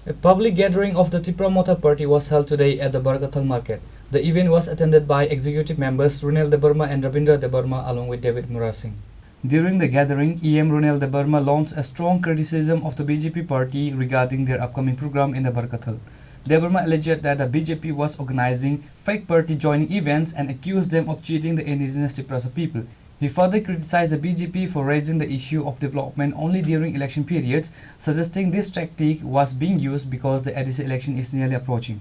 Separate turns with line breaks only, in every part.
A public gathering of the Tripura Motha Party was held today at the Barkathal market. The event was attended by executive members Runel Debarma and Rabindra Debarma along with David Murasing. During the gathering, EM Runel Debarma launched a strong criticism of the BJP party regarding their upcoming program in the Barkathal. Debarma alleged that the BJP was organizing fake party joining events and accused them of cheating the indigenous Tripura people. He further criticized the BJP for raising the issue of development only during election periods, suggesting this tactic was being used because the ADC election is nearly approaching.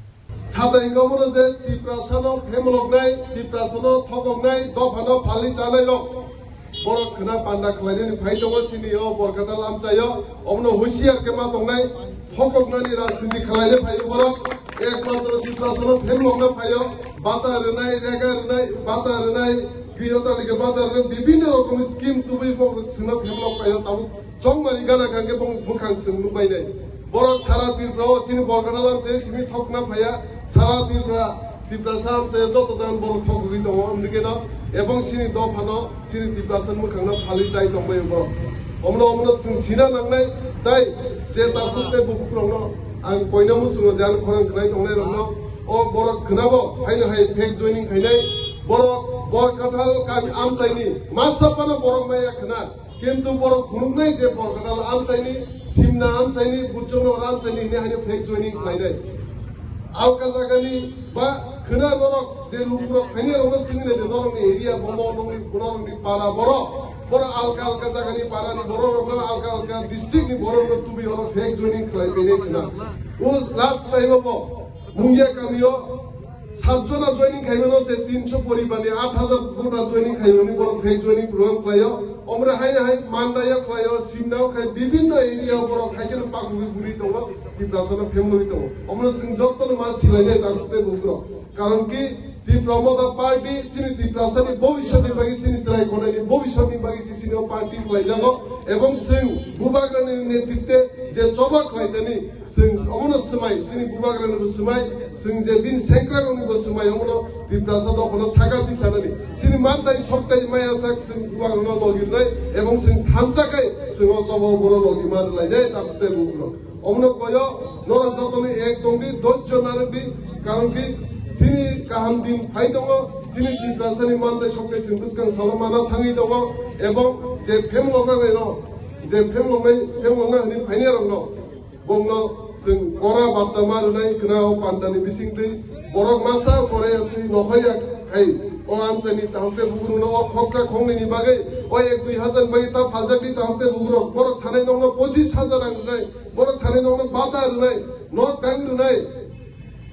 গৃহচালীকে বাজারে বিভিন্ন রকম scheme তুবি সিনা ফেমলক পায় তাও জংমারি গানা গাঙ্গে মুখাং সিংলু বাইনাই বড় সারা ত্রিপুরা সিনি বরগানালাম সে সিনি ঠকনা ফায়া সারা ত্রিপুরা সাম সে যত জান বড় ঠকগুলি দङ আমদিকে না এবং সিনি দফানো সিনি ত্রিপুরা সান মুখাংনা ফালি চাই দংবাই বড় অমনো সিনা নাংনাই তাই যে তারপুতে বুকুরং आं बयनावबो सोङो जान फोरोंनाय दंनाय रंनो अ बर' खोनाबो हायनो हाय फेक जयनिं खायनाय बरकाथाल गामि आमसाइनि मासापाना बर' माया खोना किन्तु बर' खुनुंनाय जे बरकाथाल आमसाइनि सिमना आमसाइनि बुचनर आमसाइनि ने हायनो फेक जयनिं खायनाय आलका जागानि बा खोना बर' जे लुकुर खायनि रंनो सिंने दरंनि एरिया बनरंनि पारा बर' आलका जागानि पारानि बर' रंनो आलका डिस्ट्रिक्टनि बर' रंनो तुबि अर फेक जयनिं खालायबेने खोना उस लास्ट टाइमबो मुंगिया गामियाव सातजना जयनिं खायमोनो से 300 परिबारनि 8000 भोटार जयनिं खायमोनि बर' फेक जयनिं प्रग्राम खालायो ओमफ्राय हायनो हाय मान्दाया खालायो सिमनाव खाय विभिन्न एरिया बर' खायकेन पागुरि बुरि दङ टिप्रासना फेमलि दङ ओमफ्राय जों जत्तन मा सिलायनाय दागते बुग्र कारण कि Tripura Motha Party sini Triprasani bobishotni bagi sini serai konani bobishotni bagi sini party khlaijago ebong sing bubagrani netritwe je choba khlaitani sing omono smai sini bubagrani bo smai sing je din senkragoni bo smai omono Triprasa do kono sagati sanani sini mantai soktai maya sak sing bubagrano logirnai ebong sing thamchakai sing osobo boro logimar lainai tapte bugro omono koyo noran jotoni ek dongdi dojjo narbi karon ki sini kaham din hai dङ sini Triprasani mantai soktai sing buskang salomana thangi dङ ebong je femloknai no je femlokna ni phaine rongno bongno sing kora barta marunai knao pandani bisingtei borok masa kore ti nokhaya khai o amsani tahte bugruno o khoksa khongni ni bagai o 1-2000 bagi ta phaljakni tahte bugro borok sanai dङ 25000 rang nai borok sanai dङ bata runai no kang runai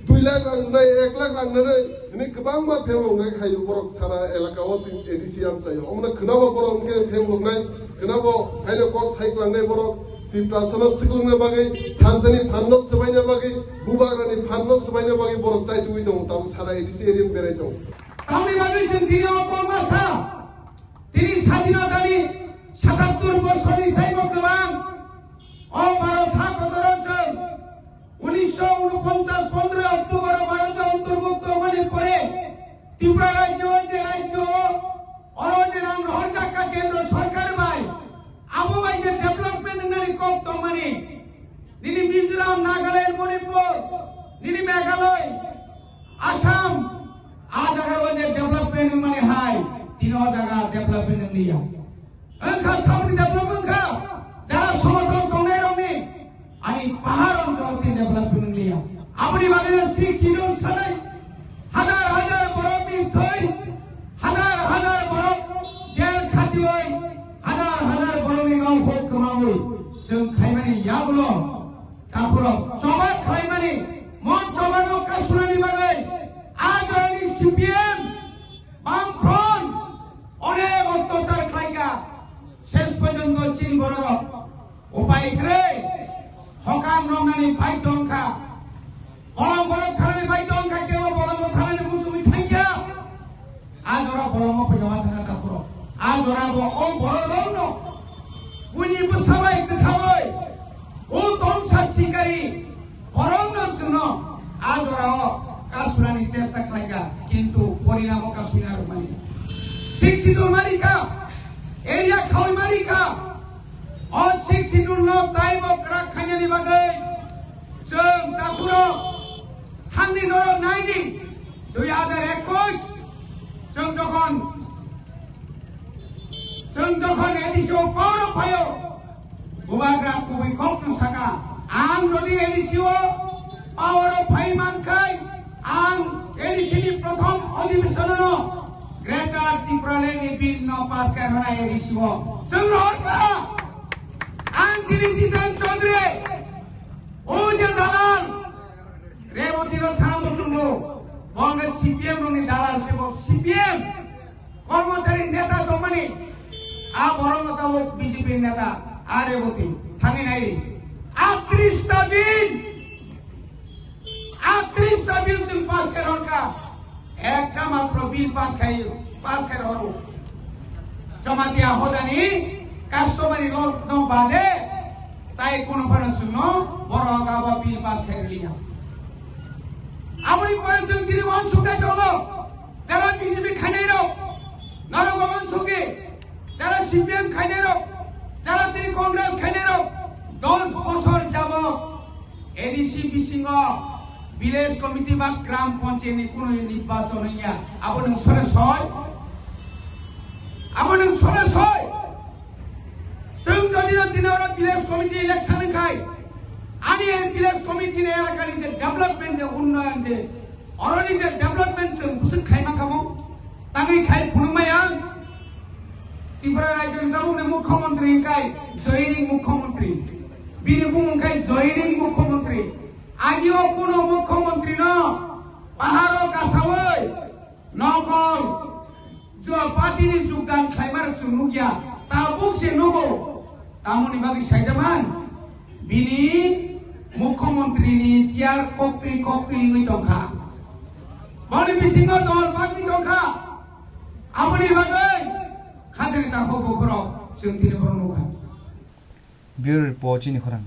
2 lakh रांनाय 1 lakh रांनाय नि गोबां मा फेमलंनाय खायो बरक सारा एलाकाव एडिसियाम जायो अमना खोनाबो बरक फेमलंनाय खोनाबो हायनो कक साइक्लांनाय बरक Triprasana सिक्लुंनो बागै थानसानि फाननो सबायनो बागै बुबाग्रानि फाननो सबायनो बागै बरक चाइतुइ दङ ताबो सारा एडिसि एरियान बेराय दङ
काउनि बागै जों दिनो कमासा तिनि स्वाधीनतानि 77 बछरनि साइबो गोबां अ भारत हादरजों 1949 15 অক্টোবর ভারতে অন্তর্ভুক্ত হওয়ার পরে ত্রিপুরা রাজ্য অরণ্যের হরজাক্কা কেন্দ্র সরকার ভাই আবহাওয়াকে ডেভেলপমেন্ট নারী কম তমানি নিনি মিজোরাম নাগাল্যান্ড মণিপুর নিনি মেঘালয় আসাম আ জায়গা ওই ডেভেলপমেন্ট মানে হাই তিন জায়গা ডেভেলপমেন্ট নিয়া अंखा साउंड डेभलपमेंट का जरा समतल दंनाय रंनि आणि पहाड़ अंचलनि डेभलपमेंट लिया आपनि बागै सिक्स शिड्यूल सानै हजार बरफनि थै हजार बरफ जेल खाथियै हजार बरफनि गावखौ खोमावै जों खायमानि याबुलो तापुरो चबा खायमानि मन चबानो कासुनानि बागै आजनि सिपिएम बामफ्रन्ट अनेक अत्याचार खायगा শেষ পর্যন্ত চীন বড় উপায় করে হকাম রংনানি বাইতংখা বড় খানানি বাইতংখা কেউ বড় খানানি মুসুমি থাইকা আজরা বড় ফজমা থাকা তাপুর আজরা ও বড় রং উনি বুসাবাই দেখাওই ও দংসা শিকারি বড় নসুন আজরা কাসুরানি চেষ্টা খাইকা কিন্তু পরিণাম কাসুনার মানি শিক্ষিত মালিকা एरिया खालमारी का और 6 शिड्यूल 9 टाइम ऑफ क्राक खाने बागै जों आंनि दरद नायनि 2021 जों जखन एडिसिअ पावर फायो गुबाग्रा कुबि कक्टु साका आं जदि एडिसिअ पावर फाइमानखाय आं एडिसिनि प्रथम अधिवेशननो ग्रेटर त्रिपुरालेण्डनि बिल न पास खालामनाय एडिसिअ जों रहरखा आं दिनै जितेन चौधरी ओ जे दालाल रेवतीनो सानामसुंगो बंग सीपीएम नि दालाल सेबो सीपीएम कर्मचारी नेता दमनि आ बरमताव बीजेपी नेता आ रेवती थाङै नायरि 38टा बिल जों पास खालामका একটা মাত্র বিল পাস খাই হরো জমাতিয়া হদানি কাস্টমারি লোক ন বাদে তাই কোন ফানসুন বড় গাবা বিল পাস খাই লিয়া আমরি পয়সন দিনে ওয়ান সুকা চলো যারা বিজেপি খাইনাই রো নরগমন সুকে যারা সিপিএম খাইনাই রো যারা তিনি কংগ্রেস খাইনাই রো 10 বছর যাবত এডিসি বিসিংহ ভিলেজ কমিটি বা গ্রাম পঞ্চায়েত কোন নির্বাচন হইয়া আপনি সরে তুমি যদি দিনের ভিলেজ কমিটি ইলেকশন খাই আমি এই ভিলেজ কমিটি এলাকার যে ডেভেলপমেন্ট উন্নয়ন যে অরনি যে ডেভেলপমেন্ট जों বুঝ খাইমা খামো তাঙ্গি খাই ফুনমায়া ত্রিপুরা রাজ্যের দাউনে মুখ্যমন্ত্রী খাই জয়িং মুখ্যমন্ত্রী বীরভূম খাই জয়িং মুখ্যমন্ত্রী आजिओ कोनो मुख्यमंत्री न पहाड़ो का सवय नकल जो पार्टी नि जुगदान खाइमार सुनुगिया ताबुक से नगो तामुनि बागि साइदामान बिनि मुख्यमंत्री नि चियार कक्ति नुइ दंखा बनि बिसिंग दल पार्टी दंखा आमुनि बागै खाजरि ताखौ बखरो जों दिनै बरनखा
ब्यूरो रिपोर्ट नि खरां